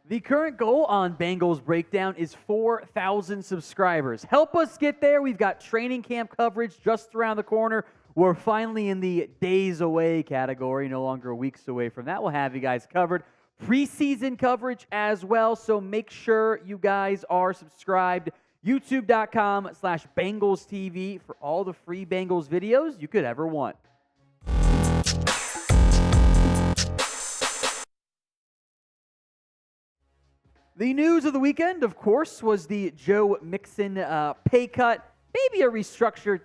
The current goal on Bengals Breakdown is 4,000 subscribers. Help us get there. We've got training camp coverage just around the corner. We're finally in the days away category, no longer weeks away from that. We'll have you guys covered. Preseason coverage as well, so make sure you guys are subscribed. YouTube.com/Bengals TV for all the free Bengals videos you could ever want. The news of the weekend, of course, was the Joe Mixon pay cut. Maybe a restructure,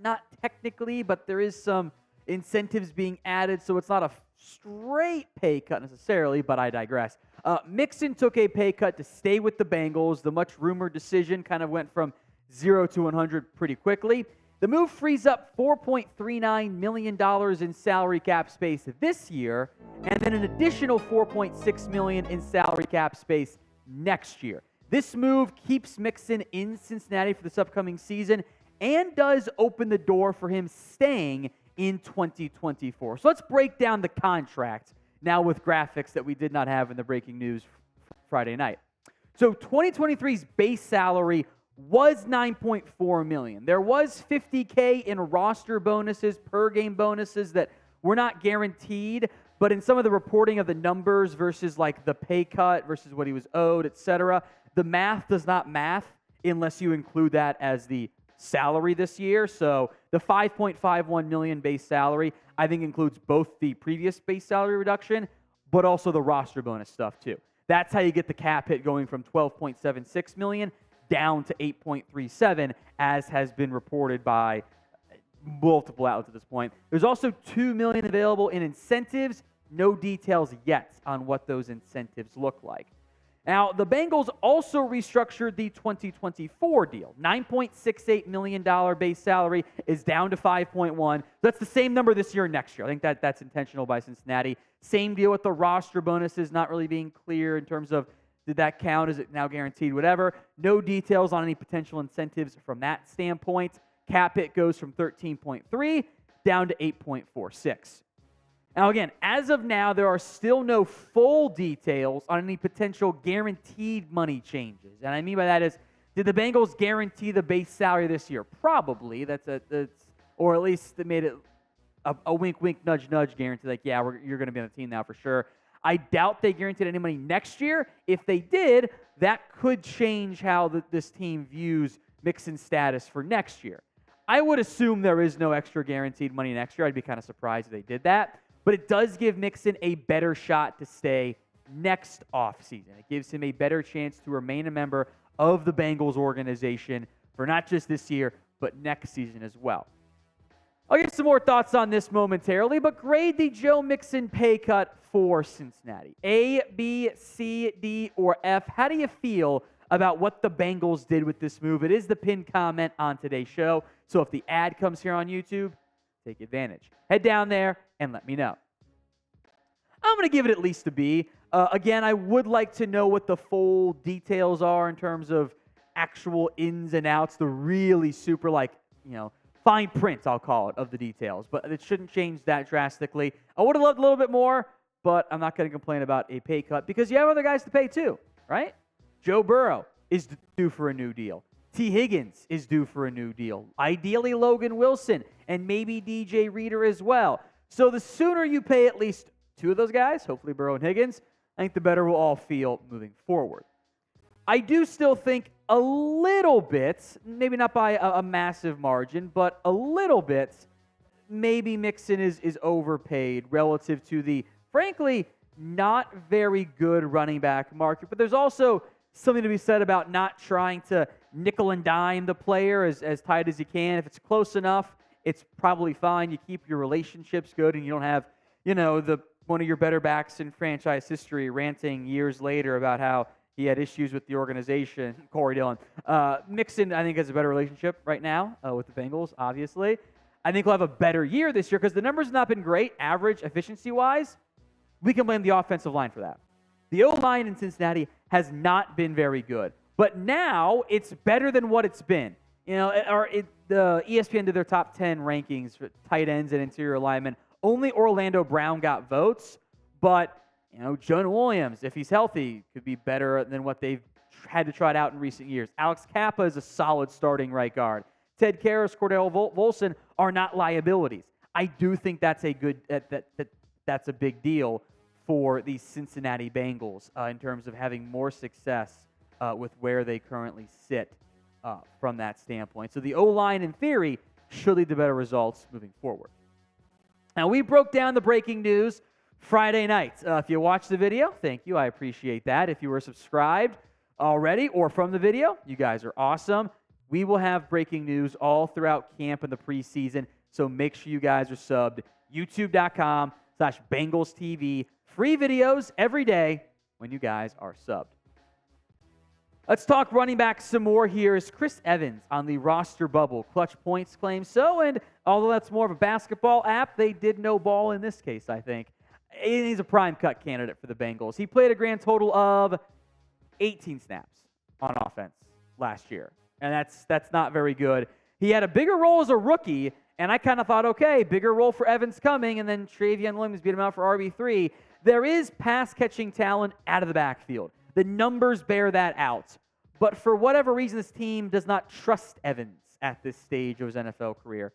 not technically, but there is some incentives being added, so it's not a straight pay cut necessarily, but I digress. Mixon took a pay cut to stay with the Bengals. The much-rumored decision kind of went from 0 to 100 pretty quickly. The move frees up $4.39 million in salary cap space this year, and then an additional $4.6 million in salary cap space next year. This move keeps Mixon in Cincinnati for this upcoming season and does open the door for him staying in 2024. So let's break down the contract now with graphics that we did not have in the breaking news Friday night. So 2023's base salary was $9.4 million. There was $50K in roster bonuses, per game bonuses that were not guaranteed, but in some of the reporting of the numbers versus like the pay cut versus what he was owed, etc., the math does not math unless you include that as the salary this year. So the $5.51 million base salary, I think, includes both the previous base salary reduction, but also the roster bonus stuff too. That's how you get the cap hit going from $12.76 million down to 8.37, as has been reported by multiple outlets at this point. There's also $2 million available in incentives. No details yet on what those incentives look like. Now, the Bengals also restructured the 2024 deal. $9.68 million base salary is down to $5.1. That's the same number this year and next year. I think that's intentional by Cincinnati. Same deal with the roster bonuses, not really being clear in terms of did that count? Is it now guaranteed? Whatever. No details on any potential incentives from that standpoint. Cap hit goes from 13.3 down to 8.46. Now, again, as of now, there are still no full details on any potential guaranteed money changes. And I mean by that is, did the Bengals guarantee the base salary this year? Probably. Or at least they made it a wink, wink, nudge, nudge guarantee. Like, yeah, you're going to be on the team now for sure. I doubt they guaranteed any money next year. If they did, that could change how this team views Mixon's status for next year. I would assume there is no extra guaranteed money next year. I'd be kind of surprised if they did that. But it does give Mixon a better shot to stay next offseason. It gives him a better chance to remain a member of the Bengals organization for not just this year, but next season as well. I'll give some more thoughts on this momentarily, but grade the Joe Mixon pay cut for Cincinnati. A, B, C, D, or F. How do you feel about what the Bengals did with this move? It is the pinned comment on today's show, so if the ad comes here on YouTube, take advantage. Head down there and let me know. I'm going to give it at least a B. Again, I would like to know what the full details are in terms of actual ins and outs, the really super, fine print, I'll call it, of the details. But it shouldn't change that drastically. I would have loved a little bit more, but I'm not going to complain about a pay cut because you have other guys to pay too, right? Joe Burrow is due for a new deal. T. Higgins is due for a new deal. Ideally, Logan Wilson and maybe DJ Reader as well. So the sooner you pay at least two of those guys, hopefully Burrow and Higgins, I think the better we'll all feel moving forward. I do still think a little bit, maybe not by a massive margin, but a little bit, maybe Mixon is overpaid relative to the, frankly, not very good running back market. But there's also something to be said about not trying to nickel and dime the player as tight as you can. If it's close enough, it's probably fine. You keep your relationships good and you don't have, one of your better backs in franchise history ranting years later about how he had issues with the organization, Corey Dillon. Mixon, I think, has a better relationship right now with the Bengals, obviously. I think he'll have a better year this year because the numbers have not been great, average efficiency-wise. We can blame the offensive line for that. The O-line in Cincinnati has not been very good, but now it's better than what it's been. The ESPN did their top 10 rankings for tight ends and interior linemen. Only Orlando Brown got votes, but Jonah Williams, if he's healthy, could be better than what they've had to try it out in recent years. Alex Kappa is a solid starting right guard. Ted Karras, Cordell Volson are not liabilities. I do think that's a good that's a big deal for the Cincinnati Bengals in terms of having more success with where they currently sit from that standpoint. So the O-line, in theory, should lead to better results moving forward. Now, we broke down the breaking news Friday night. If you watched the video, thank you. I appreciate that. If you were subscribed already or from the video, you guys are awesome. We will have breaking news all throughout camp and the preseason, so make sure you guys are subbed. YouTube.com/Bengals TV. Free videos every day when you guys are subbed. Let's talk running back some more here. Is Chris Evans on the roster bubble? Clutch Points claims so, and although that's more of a basketball app, they did no ball in this case, I think. He's a prime cut candidate for the Bengals. He played a grand total of 18 snaps on offense last year, and that's not very good. He had a bigger role as a rookie, and I kind of thought, okay, bigger role for Evans coming, and then Travion Williams beat him out for RB3. There is pass-catching talent out of the backfield. The numbers bear that out. But for whatever reason, this team does not trust Evans at this stage of his NFL career.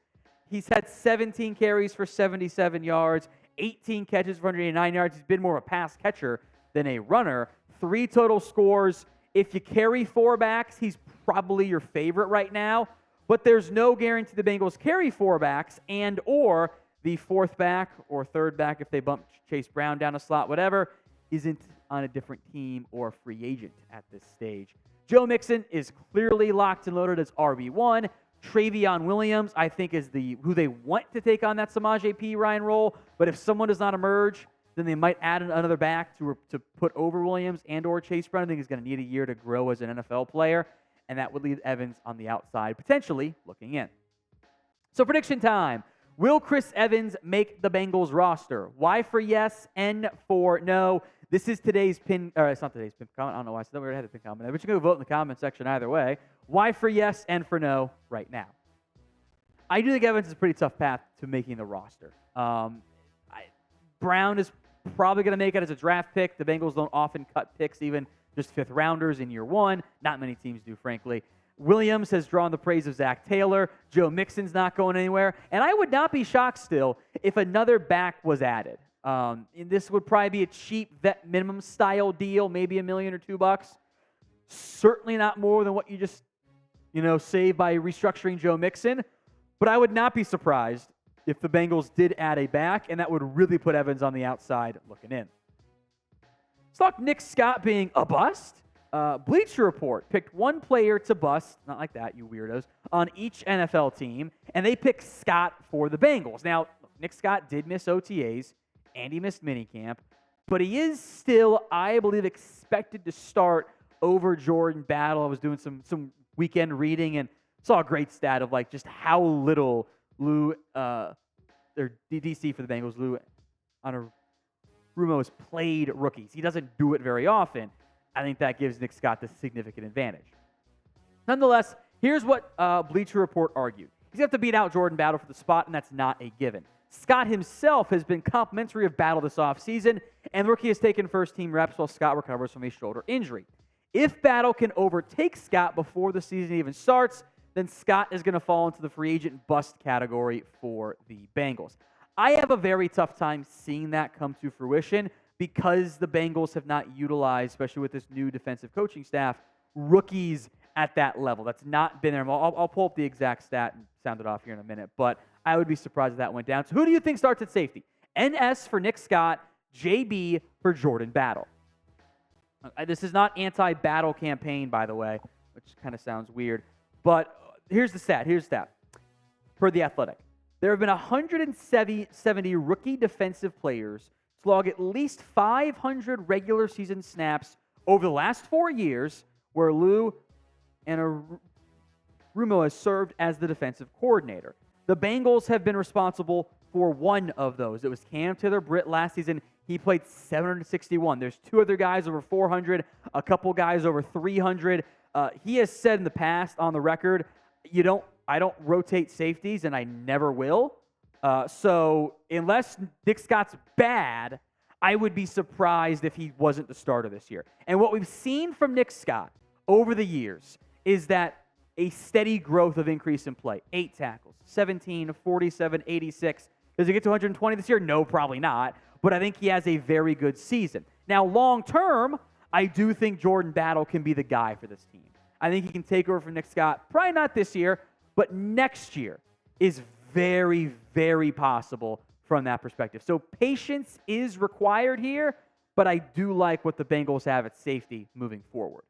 He's had 17 carries for 77 yards, 18 catches for 189 yards. He's been more of a pass catcher than a runner. 3 total scores. If you carry 4 backs, he's probably your favorite right now. But there's no guarantee the Bengals carry 4 backs and or the 4th back or 3rd back if they bump Chase Brown down a slot, whatever, isn't on a different team or free agent at this stage. Joe Mixon is clearly locked and loaded as RB1. Travion Williams, I think, is who they want to take on that Samaje Perine role. But if someone does not emerge, then they might add another back to put over Williams and or Chase Brown. I think he's going to need a year to grow as an NFL player, and that would leave Evans on the outside, potentially looking in. So prediction time. Will Chris Evans make the Bengals roster? Y for yes, N for no. This is today's pin, or it's not today's pin comment. I don't know why I said that. We already had the pin comment, but you can go vote in the comment section either way. Y for yes, N for no right now. I do think Evans is a pretty tough path to making the roster. Brown is probably going to make it as a draft pick. The Bengals don't often cut picks, even just 5th rounders in year 1. Not many teams do, frankly. Williams has drawn the praise of Zach Taylor. Joe Mixon's not going anywhere. And I would not be shocked still if another back was added. And this would probably be a cheap vet minimum style deal, maybe $1 million or $2. Certainly not more than what you just, save by restructuring Joe Mixon. But I would not be surprised if the Bengals did add a back, and that would really put Evans on the outside looking in. Let's talk Nick Scott being a bust. Bleacher Report picked one player to bust, not like that, you weirdos, on each NFL team, and they picked Scott for the Bengals. Now, Nick Scott did miss OTAs, and he missed minicamp, but he is still, I believe, expected to start over Jordan Battle. I was doing some weekend reading and saw a great stat of just how little Lou, their DC for the Bengals, Lou Rumo has played rookies. He doesn't do it very often. I think that gives Nick Scott the significant advantage. Nonetheless, here's what Bleacher Report argued. He's going to have to beat out Jordan Battle for the spot, and that's not a given. Scott himself has been complimentary of Battle this offseason, and the rookie has taken first-team reps while Scott recovers from a shoulder injury. If Battle can overtake Scott before the season even starts, then Scott is going to fall into the free agent bust category for the Bengals. I have a very tough time seeing that come to fruition because the Bengals have not utilized, especially with this new defensive coaching staff, rookies at that level. That's not been there. I'll pull up the exact stat and sound it off here in a minute, but I would be surprised if that went down. So who do you think starts at safety? NS for Nick Scott, JB for Jordan Battle. This is not anti-Battle campaign, by the way, which kind of sounds weird, but here's the stat. For The Athletic. There have been 170 rookie defensive players to log at least 500 regular season snaps over the last 4 years where Lou Anarumo has served as the defensive coordinator. The Bengals have been responsible for one of those. It was Cam Taylor-Britt last season. He played 761. There's 2 other guys over 400, a couple guys over 300. He has said in the past on the record, I don't rotate safeties, and I never will. So unless Nick Scott's bad, I would be surprised if he wasn't the starter this year. And what we've seen from Nick Scott over the years is that a steady growth of increase in play. 8 tackles, 17, 47, 86. Does he get to 120 this year? No, probably not. But I think he has a very good season. Now, long term, I do think Jordan Battle can be the guy for this team. I think he can take over from Nick Scott. Probably not this year, but next year is very, very possible from that perspective. So patience is required here, but I do like what the Bengals have at safety moving forward.